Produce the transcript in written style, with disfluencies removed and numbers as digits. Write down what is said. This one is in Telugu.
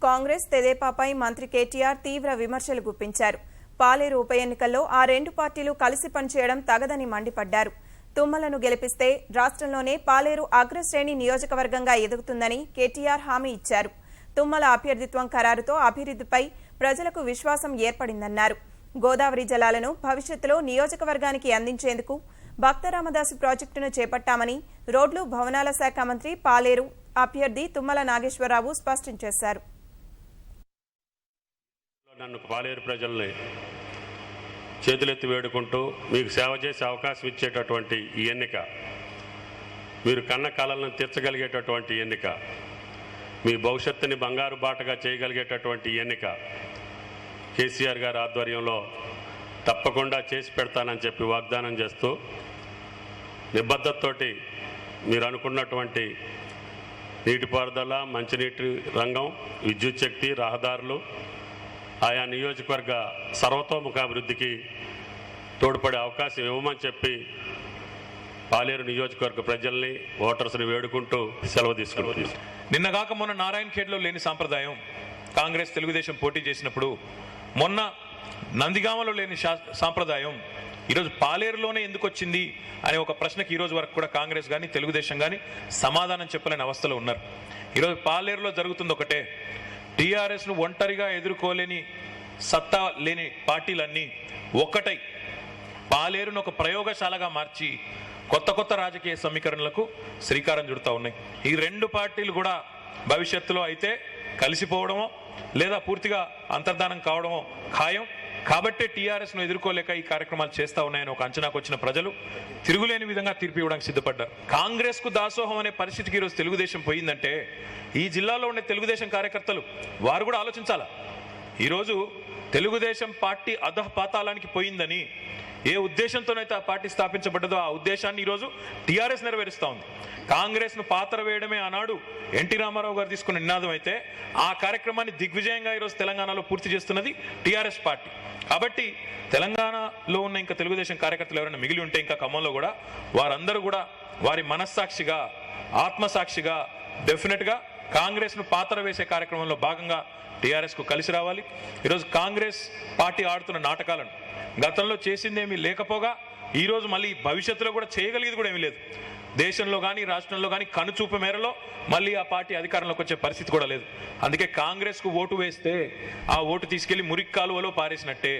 కాంగ్రెస్ తెదేపాపై మంత్రి కేటీఆర్ తీవ్ర విమర్శలు గుప్పించారు. పాలేరు ఉప ఎన్నికల్లో ఆ రెండు పార్టీలు కలిసి పనిచేయడం తగదని మండిపడ్డారు. తుమ్మలను గెలిపిస్తే రాష్ట్రంలోనే పాలేరు అగ్రశ్రేణి నియోజకవర్గంగా ఎదుగుతుందని కేటీఆర్ హామీ ఇచ్చారు. తుమ్మల అభ్యర్థిత్వం ఖరారుతో అభివృద్ధిపై ప్రజలకు విశ్వాసం ఏర్పడిందన్నారు. గోదావరి జలాలను భవిష్యత్తులో నియోజకవర్గానికి అందించేందుకు భక్తరామదాసు ప్రాజెక్టును చేపట్టామని రోడ్లు భవనాల శాఖ మంత్రి పాలేరు అభ్యర్థి తుమ్మల నాగేశ్వరరావు స్పష్టం చేశారు. నన్ను పాలేరు ప్రజల్ని చేతులెత్తి వేడుకుంటూ మీకు సేవ చేసే అవకాశం ఇచ్చేటటువంటి ఈ ఎన్నిక, మీరు కన్న కలలను తీర్చగలిగేటటువంటి ఎన్నిక, మీ భవిష్యత్తుని బంగారు బాటగా చేయగలిగేటటువంటి ఎన్నిక కేసీఆర్ గారి ఆధ్వర్యంలో తప్పకుండా చేసి పెడతానని చెప్పి వాగ్దానం చేస్తూ నిబద్ధతతోటి మీరు అనుకున్నటువంటి నీటిపారుదల, మంచినీటి రంగం, విద్యుత్ శక్తి, రహదారులు, ఆయా నియోజకవర్గ సర్వతోముఖాభివృద్ధికి తోడ్పడే అవకాశం ఇవ్వమని చెప్పి పాలేరు నియోజకవర్గ ప్రజల్ని, ఓటర్స్ని వేడుకుంటూ సెలవు తీసుకుంటున్నాం. నిన్నగాక మొన్న నారాయణఖేడ్లో లేని సాంప్రదాయం కాంగ్రెస్ తెలుగుదేశం పోటీ చేసినప్పుడు, మొన్న నందిగామలో లేని సాంప్రదాయం ఈరోజు పాలేరులోనే ఎందుకు వచ్చింది అనే ఒక ప్రశ్నకి ఈరోజు వరకు కూడా కాంగ్రెస్ కానీ తెలుగుదేశం కానీ సమాధానం చెప్పలేని అవస్థలో ఉన్నారు. ఈరోజు పాలేరులో జరుగుతుంది ఒకటే, టీఆర్ఎస్ను ఒంటరిగా ఎదుర్కోలేని సత్తా లేని పార్టీలన్నీ ఒక్కటై పాలేరును ఒక ప్రయోగశాలగా మార్చి కొత్త కొత్త రాజకీయ సమీకరణలకు శ్రీకారం చుడుతూ ఉన్నాయి. ఈ రెండు పార్టీలు కూడా భవిష్యత్తులో అయితే కలిసిపోవడమో లేదా పూర్తిగా అంతర్ధానం కావడమో ఖాయం. కాబట్టే టీఆర్ఎస్ను ఎదుర్కోలేక ఈ కార్యక్రమాలు చేస్తూ ఉన్నాయని ఒక అంచనాకు వచ్చిన ప్రజలు తిరుగులేని విధంగా తీర్పు ఇవ్వడానికి సిద్ధపడ్డారు. కాంగ్రెస్కు దాసోహం అనే పరిస్థితికి ఈరోజు తెలుగుదేశం పోయిందంటే ఈ జిల్లాలో ఉండే తెలుగుదేశం కార్యకర్తలు వారు కూడా ఆలోచించాలా. ఈరోజు తెలుగుదేశం పార్టీ అధపాతాళానికి పోయిందని ఏ ఉద్దేశంతోనైతే ఆ పార్టీ స్థాపించబడ్డదో ఆ ఉద్దేశాన్ని ఈరోజు టీఆర్ఎస్ నెరవేరుస్తూ ఉంది. కాంగ్రెస్ను పాత్ర వేయడమే ఆనాడు ఎన్టీ రామారావు గారు తీసుకున్న నినాదం అయితే ఆ కార్యక్రమాన్ని దిగ్విజయంగా ఈరోజు తెలంగాణలో పూర్తి చేస్తున్నది టీఆర్ఎస్ పార్టీ. కాబట్టి తెలంగాణలో ఉన్న ఇంకా తెలుగుదేశం కార్యకర్తలు ఎవరైనా మిగిలి ఉంటే ఇంకా ఖమ్మంలో కూడా వారందరూ కూడా వారి మనస్సాక్షిగా, ఆత్మసాక్షిగా డెఫినెట్గా కాంగ్రెస్ను పాత్ర వేసే కార్యక్రమంలో భాగంగా టీఆర్ఎస్కు కలిసి రావాలి. ఈరోజు కాంగ్రెస్ పార్టీ ఆడుతున్న నాటకాలను గతంలో చేసిందేమీ లేకపోగా ఈరోజు మళ్ళీ భవిష్యత్తులో కూడా చేయగలిగేది కూడా ఏమీ లేదు. దేశంలో కానీ రాష్ట్రంలో కానీ కనుచూపు మేరలో మళ్ళీ ఆ పార్టీ అధికారంలోకి వచ్చే పరిస్థితి కూడా లేదు. అందుకే కాంగ్రెస్కు ఓటు వేస్తే ఆ ఓటు తీసుకెళ్లి మురికి కాలువలో పారేసినట్టే.